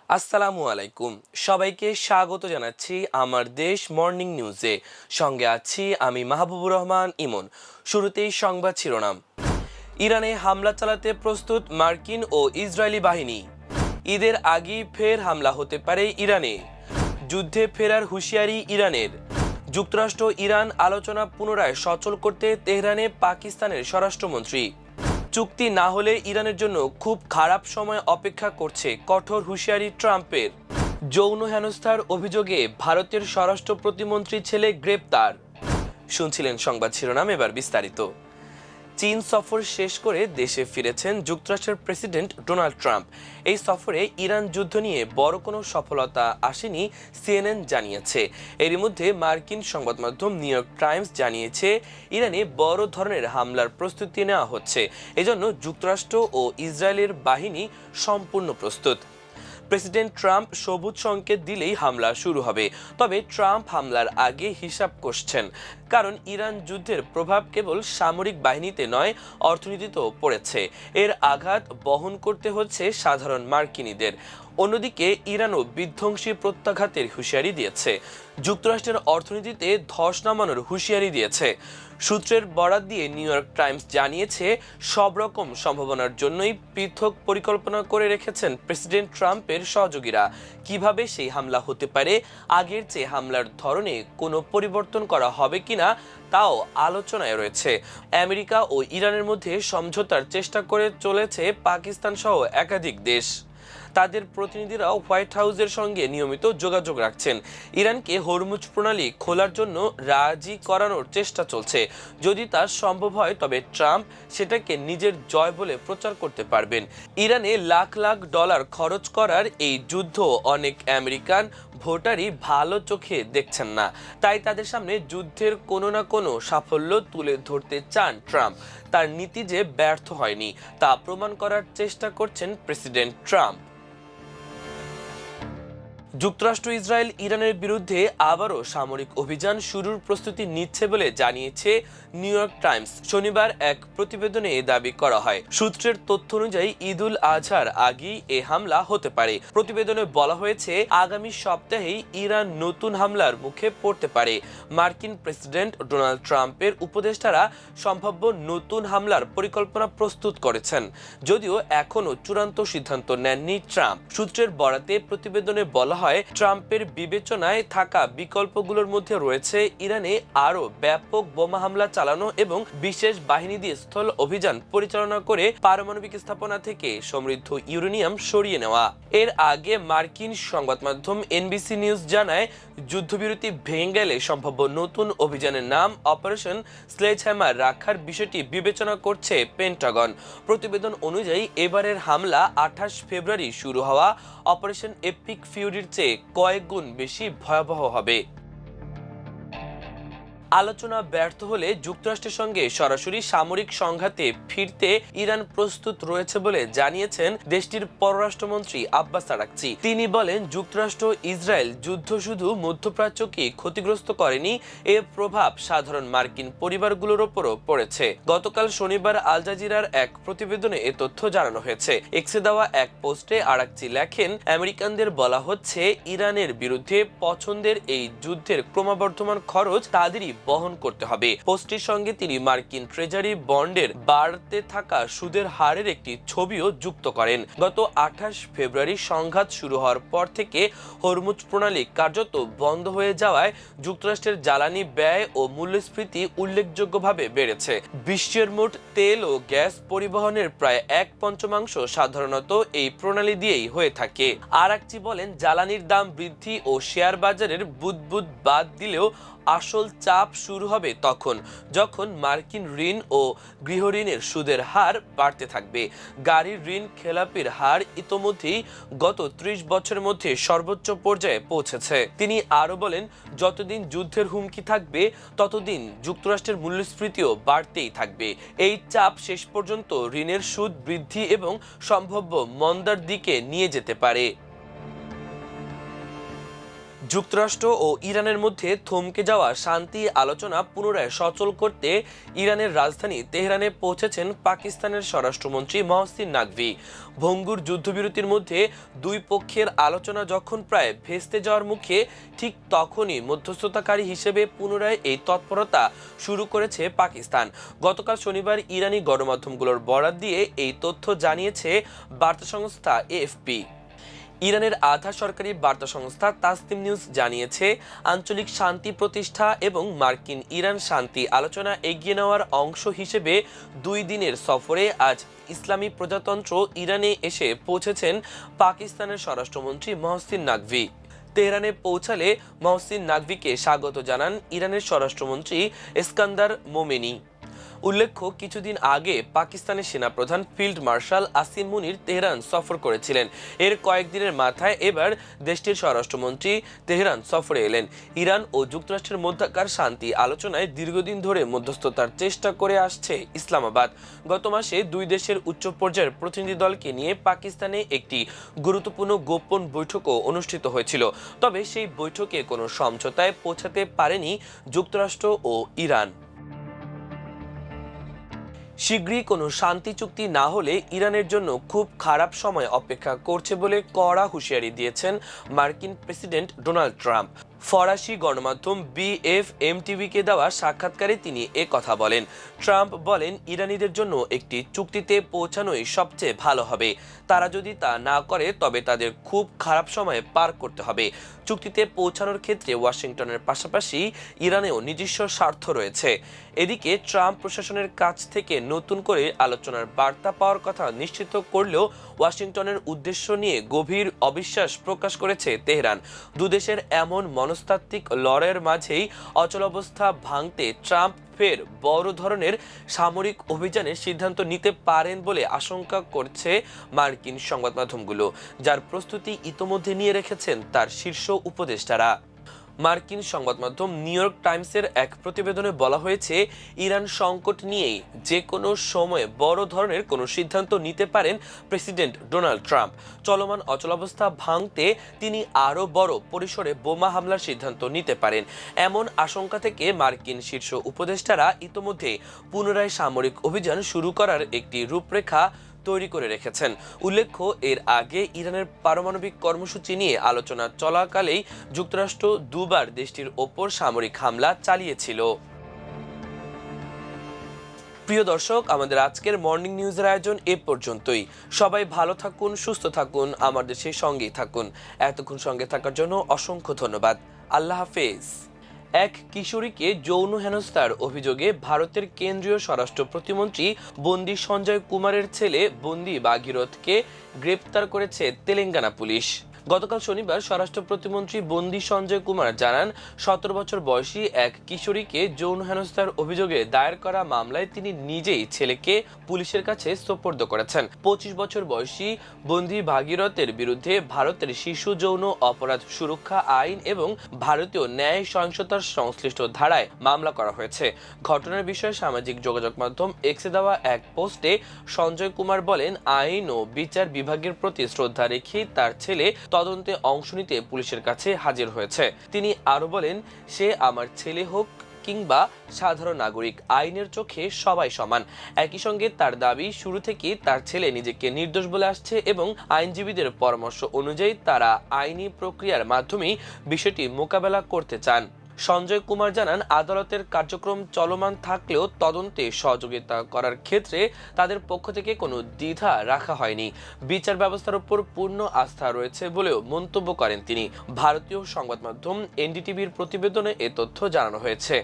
আসসালামু আলাইকুম। সবাইকে স্বাগত জানাচ্ছি আমার দেশ মর্নিং নিউজে। সঙ্গে আছি আমি মাহবুবুর রহমান ইমন। শুরুতেই সংবাদ শিরোনাম। ইরানে হামলা চালাতে প্রস্তুত মার্কিন ও ইসরায়েলি বাহিনী। ঈদের আগেই ফের হামলা হতে পারে ইরানে। যুদ্ধে ফেরার হুঁশিয়ারি ইরানের। যুক্তরাষ্ট্র ইরান আলোচনা পুনরায় সচল করতে তেহরানে পাকিস্তানের স্বরাষ্ট্রমন্ত্রী। চুক্তি না হলে ইরানের জন্য খুব খারাপ সময় অপেক্ষা করছে, কঠোর হুঁশিয়ারি ট্রাম্পের। যৌন হেনস্থার অভিযোগে ভারতের স্বরাষ্ট্র প্রতিমন্ত্রী ছেলে গ্রেপ্তার। শুনছিলেন সংবাদ শিরোনাম, এবার বিস্তারিত। চীন সফর শেষ করে দেশে ফিরেছেন যুক্তরাষ্ট্রের প্রেসিডেন্ট ডোনাল্ড ট্রাম্প। এই সফরে ইরান যুদ্ধ নিয়ে বড় কোনো সফলতা আসেনি, সিএনএন জানিয়েছে। এরই মধ্যে মার্কিন সংবাদ মাধ্যম নিউ ইয়র্ক টাইমস জানিয়েছে ইরানে বড় ধরনের হামলার প্রস্তুতি নেওয়া হচ্ছে। এজন্য যুক্তরাষ্ট্র ও ইসরায়েলের বাহিনী সম্পূর্ণ প্রস্তুত। প্রেসিডেন্ট ট্রাম্প সবুজ সংকেত দিলেই হামলা শুরু হবে। তবে ট্রাম্প হামলার আগে হিসাব কষছেন, কারণ ইরান যুদ্ধের প্রভাব কেবল সামরিক বাহিনীতে নয়, অর্থনীতিতেও পড়েছে। এর আঘাত বহন করতে হচ্ছে সাধারণ মার্কিনীদের। অন্যদিকে ইরানও বিধ্বংসী প্রত্যাঘাতের হুঁশিয়ারি দিয়েছে। যুক্তরাষ্ট্রের অর্থনীতিতে ধস নামানোর হুঁশিয়ারি দিয়েছে। সূত্রের বরাত দিয়ে নিউ ইয়র্ক টাইমস জানিয়েছে, সব রকম সম্ভাবনার জন্যই পৃথক পরিকল্পনা করে রেখেছেন প্রেসিডেন্ট ট্রাম্পের সহযোগীরা। কিভাবে সেই হামলা হতে পারে, আগের চেয়ে হামলার ধরনে কোনো পরিবর্তন করা হবে কিনা তাও আলোচনায় রয়েছে। আমেরিকা ও ইরানের মধ্যে সমঝোতার চেষ্টা করে চলেছে পাকিস্তান সহ একাধিক দেশ। তাদের প্রতিনিধিরা হোয়াইট হাউসের সঙ্গে নিয়মিত যোগাযোগ রাখছেন। ইরানকে হরমুজ প্রণালী খোলার জন্য রাজি করানোর চেষ্টা চলছে। যদি তা সম্ভব হয় তবে ট্রাম্প সেটাকে নিজের জয় বলে প্রচার করতে পারবেন। ইরানে লাখ লাখ ডলার খরচ করার এই যুদ্ধ অনেক আমেরিকান ভোটারই ভালো চোখে দেখছেন না। তাই তাদের সামনে যুদ্ধের কোনো না কোনো সাফল্য তুলে ধরতে চান ট্রাম্প। তার নীতি যে ব্যর্থ হয়নি তা প্রমাণ করার চেষ্টা করছেন প্রেসিডেন্ট ট্রাম্প। যুক্তরাষ্ট্র ইসরায়েল ইরানের বিরুদ্ধে আবারও সামরিক অভিযান শুরুর প্রস্তুতি নিচ্ছে বলে জানিয়েছে নিউ ইয়র্ক টাইমস। শনিবার এক প্রতিবেদনে দাবি করা হয়, সূত্রের তথ্য অনুযায়ী ঈদুল আজহার আগেই এ হামলা হতে পারে। প্রতিবেদনে বলা হয়েছে, আগামী সপ্তাহেই ইরান নতুন হামলার মুখে পড়তে পারে। মার্কিন প্রেসিডেন্ট ডোনাল্ড ট্রাম্পের উপদেষ্টারা সম্ভাব্য নতুন হামলার পরিকল্পনা প্রস্তুত করেছেন, যদিও এখনও চূড়ান্ত সিদ্ধান্ত নেননি ট্রাম্প। সূত্রের বরাতে প্রতিবেদনে বলা হয়, ট্রাম্পের বিবেচনায় থাকা বিকল্পগুলোর মধ্যে রয়েছে ইরানে আরো ব্যাপক বোমা হামলা চালানো এবং বিশেষ বাহিনী দিয়ে স্থল অভিযান পরিচালনা করে পারমাণবিক স্থাপনা থেকে সমৃদ্ধ ইউরেনিয়াম সরিয়ে নেওয়া। এর আগে মার্কিন সংবাদ মাধ্যম এনবিসি নিউজ জানায়, যুদ্ধবিরতি ভেঙে গেলে সম্ভাব্য নতুন অভিযানের নাম অপারেশন স্লেজহ্যামার রাখার বিষয়টি বিবেচনা করছে পেন্টাগন। প্রতিবেদন অনুযায়ী এবারের হামলা 28 ফেব্রুয়ারি শুরু হওয়া অপারেশন এপিক ফিউরির চেয়ে কয়েক গুণ বেশি ভয়াবহ হবে। আলোচনা ব্যর্থ হলে যুক্তরাষ্ট্রের সঙ্গে সরাসরি সামরিক সংঘাতে ফিরতে ইরান প্রস্তুত রয়েছে বলে জানিয়েছেন দেশটির পররাষ্ট্রমন্ত্রী আব্বাস আরাকচি। তিনি বলেন, যুক্তরাষ্ট্র ইসরায়েল যুদ্ধ শুধু মধ্যপ্রাচ্যকে ক্ষতিগ্রস্ত করেনি, এর প্রভাব সাধারণ মার্কিন পরিবারগুলোর ওপরও পড়েছে। গতকাল শনিবার আল জাজিরার এক প্রতিবেদনে এ তথ্য জানানো হয়েছে। এক্সে দেওয়া এক পোস্টে আরাকচি লেখেন, আমেরিকানদের বলা হচ্ছে ইরানের বিরুদ্ধে পছন্দের এই যুদ্ধের ক্রমবর্ধমান খরচ তাদেরই বহন করতে হবে। পোস্টের সঙ্গে তিনি মার্কিন ট্রেজারি বন্ডের বাড়তে থাকা সুদের হারের একটি ছবিও যুক্ত করেন। গত 28 ফেব্রুয়ারি সংঘাত শুরু হওয়ার পর থেকে হরমুজ প্রণালী কার্যত বন্ধ হয়ে যাওয়ায় যুক্তরাষ্ট্রের জ্বালানি ব্যয় ও মূল্যস্ফীতি উল্লেখযোগ্যভাবে বেড়েছে। বিশ্বের মোট তেল ও গ্যাস পরিবহনের প্রায় 1/5 সাধারণত এই প্রণালী দিয়েই হয়ে থাকে। আরাকচি বলেন, জ্বালানির দাম বৃদ্ধি ও শেয়ার বাজারের বুদবুদ বাদ দিলেও আসল চাপ শুরু হবে তখন, যখন মার্কিন ঋণ ও গৃহঋণের সুদের হার বাড়তে থাকবে। গাড়ির ঋণ খেলাপির হার ইতোমধ্যেই গত 30 বছরের মধ্যে সর্বোচ্চ পর্যায়ে পৌঁছেছে। তিনি আরো বলেন, যতদিন যুদ্ধের হুমকি থাকবে ততদিন যুক্তরাষ্ট্রের মূল্যস্ফীতিও বাড়তেই থাকবে। এই চাপ শেষ পর্যন্ত ঋণের সুদ বৃদ্ধি এবং সম্ভাব্য মন্দার দিকে নিয়ে যেতে পারে। যুক্তরাষ্ট্র ও ইরানের মধ্যে থমকে যাওয়া শান্তি আলোচনা পুনরায় সচল করতে ইরানের রাজধানী তেহরানে পৌঁছেছেন পাকিস্তানের স্বরাষ্ট্রমন্ত্রী মহসিন নাকভি। ভঙ্গুর যুদ্ধবিরতির মধ্যে দুই পক্ষের আলোচনা যখন প্রায় ভেস্তে যাওয়ার মুখে, ঠিক তখনই মধ্যস্থতাকারী হিসেবে পুনরায় এই তৎপরতা শুরু করেছে পাকিস্তান। গতকাল শনিবার ইরানি গণমাধ্যমগুলোর বরাত দিয়ে এই তথ্য জানিয়েছে বার্তা সংস্থা এএফপি। ইরানের আধা সরকারি বার্তা সংস্থা তাসনিম নিউজ জানিয়েছে, আঞ্চলিক শান্তি প্রতিষ্ঠা এবং মার্কিন ইরান শান্তি আলোচনা এগিয়ে নেওয়ার অংশ হিসেবে 2 দিনের সফরে আজ ইসলামী প্রজাতন্ত্র ইরানে এসে পৌঁছেছেন পাকিস্তানের স্বরাষ্ট্রমন্ত্রী মহসিন নাকভি। তেহরানে পৌঁছালে মহসিন নাকভিকে স্বাগত জানান ইরানের স্বরাষ্ট্রমন্ত্রী ইস্কান্দার মোমেনি। উল্লেখ্য, কিছুদিন আগে পাকিস্তানের সেনাপ্রধান ফিল্ড মার্শাল আসিম মুনির তেহরান সফর করেছিলেন। এর কয়েকদিনের মাথায় এবার দেশটির স্বরাষ্ট্রমন্ত্রী তেহরান সফরে এলেন। ইরান ও যুক্তরাষ্ট্রের মধ্যকার শান্তি আলোচনায় দীর্ঘদিন ধরে মধ্যস্থতার চেষ্টা করে আসছে ইসলামাবাদ। গত মাসে দুই দেশের উচ্চ পর্যায়ের প্রতিনিধি দলকে নিয়ে পাকিস্তানে একটি গুরুত্বপূর্ণ গোপন বৈঠকও অনুষ্ঠিত হয়েছিল। তবে সেই বৈঠকে কোনো সমঝোতায় পৌঁছাতে পারেনি যুক্তরাষ্ট্র ও ইরান। শীঘ্রই কোনো শান্তি চুক্তি না হলে ইরানের জন্য খুব খারাপ সময় অপেক্ষা করছে বলে কড়া হুঁশিয়ারি দিয়েছেন মার্কিন প্রেসিডেন্ট ডোনাল্ড ট্রাম্প। ফরাসি গণমাধ্যম BFM-TV-কে দেওয়া সাক্ষাৎকারে তিনি কথা বলেন। ট্রাম্প বলেন, ইরানিদের জন্য একটি চুক্তিতে পৌঁছানোই সবচেয়ে ভালো হবে। তারা যদি তা না করে তবে তাদের খুব খারাপ সময়ে পার করতে হবে। চুক্তিতে পৌঁছানোর ক্ষেত্রে ওয়াশিংটনের পাশাপাশি ইরানেও নিজস্ব স্বার্থ রয়েছে। এদিকে ট্রাম্প প্রশাসনের কাছ থেকে নতুন করে আলোচনার বার্তা পাওয়ার কথা নিশ্চিত করলেও ওয়াশিংটনের উদ্দেশ্য নিয়ে গভীর অবিশ্বাস প্রকাশ করেছে তেহরান। দুদেশের এমন মনস্তাত্ত্বিক লড়াইয়ের মাঝেই অচলাবস্থা ভাঙতে ট্রাম্প ফের বড় ধরনের সামরিক অভিযানের সিদ্ধান্ত নিতে পারেন বলে আশঙ্কা করছে মার্কিন সংবাদ মাধ্যমগুলো, যার প্রস্তুতি ইতোমধ্যে নিয়ে রেখেছেন তার শীর্ষ উপদেষ্টারা। মার্কিন সংবাদ মাধ্যম নিউ ইয়র্ক টাইমসের এক প্রতিবেদনে বলা হয়েছে, ইরান সংকট নিয়েই যে কোনো সময়ে বড় ধরনের কোনো সিদ্ধান্ত নিতে পারেন প্রেসিডেন্ট ডোনাল্ড ট্রাম্প। চলমান অচলাবস্থা ভাঙতে তিনি আরও বড় পরিসরে বোমা হামলার সিদ্ধান্ত নিতে পারেন। এমন আশঙ্কা থেকে মার্কিন শীর্ষ উপদেষ্টারা ইতোমধ্যে পুনরায় সামরিক অভিযান শুরু করার একটি রূপরেখা তৈরি করে রেখেছেন। উল্লেখ্য, এর আগে ইরানের পারমাণবিক কর্মসূচি নিয়ে আলোচনা চলাকালেই যুক্তরাষ্ট্র দুবার দেশটির ওপর সামরিক হামলা চালিয়েছিল। প্রিয় দর্শক, আমাদের আজকের মর্নিং নিউজের আয়োজন এ পর্যন্তই। সবাই ভালো থাকুন, সুস্থ থাকুন, আমার দেশের সঙ্গেই থাকুন। এতক্ষণ সঙ্গে থাকার জন্য অসংখ্য ধন্যবাদ। আল্লাহ হাফেজ। এক কিশোরীকে যৌন হেনস্থার অভিযোগে ভারতের কেন্দ্রীয় স্বরাষ্ট্র প্রতিমন্ত্রী বন্দি সঞ্জয় কুমারের ছেলে বন্দি ভাগীরথকে গ্রেপ্তার করেছে তেলেঙ্গানা পুলিশ। গতকাল শনিবার স্বরাষ্ট্র প্রতিমন্ত্রী বন্দি সঞ্জয় কুমার জানান, 17 বছর বয়সী এক কিশোরীকে যৌন হেনস্থার অভিযোগে দায়ের করা মামলায় তিনি নিজেই ছেলেকে পুলিশের কাছে সোপর্দ করেছেন। 25 বছর বয়সী বন্দি ভাগীরথের বিরুদ্ধে ভারতের শিশু যৌন অপরাধ সুরক্ষা আইন এবং ভারতীয় ন্যায় সহিংসতার সংশ্লিষ্ট ধারায় মামলা করা হয়েছে। ঘটনার বিষয়ে সামাজিক যোগাযোগ মাধ্যম এক্সে দেওয়া এক পোস্টে সঞ্জয় কুমার বলেন, আইন ও বিচার বিভাগের প্রতি শ্রদ্ধা রেখে তার ছেলে তদন্তে অংশ নিতে পুলিশের কাছে হাজির হয়েছে। তিনি আরো বলেন, সে আমার ছেলে হোক কিংবা সাধারণ নাগরিক, আইনের চোখে সবাই সমান। একই সঙ্গে তার দাবি, শুরু থেকেই তার ছেলে নিজেকে নির্দোষ বলে আসছে এবং আইনজীবীদের পরামর্শ অনুযায়ী তারা আইনি প্রক্রিয়ার মাধ্যমেই বিষয়টি মোকাবেলা করতে চান। সঞ্জয় কুমার জানান, আদালতের কার্যক্রম চলমান থাকলেও তদন্তে সহযোগিতা করার ক্ষেত্রে তাদের পক্ষ থেকে কোনো দ্বিধা রাখা হয়নি। বিচার ব্যবস্থার উপর পূর্ণ আস্থা রয়েছে বলেও মন্তব্য করেন তিনি। ভারতীয় সংবাদ মাধ্যম NDTV-র প্রতিবেদনে এ তথ্য জানানো হয়েছে।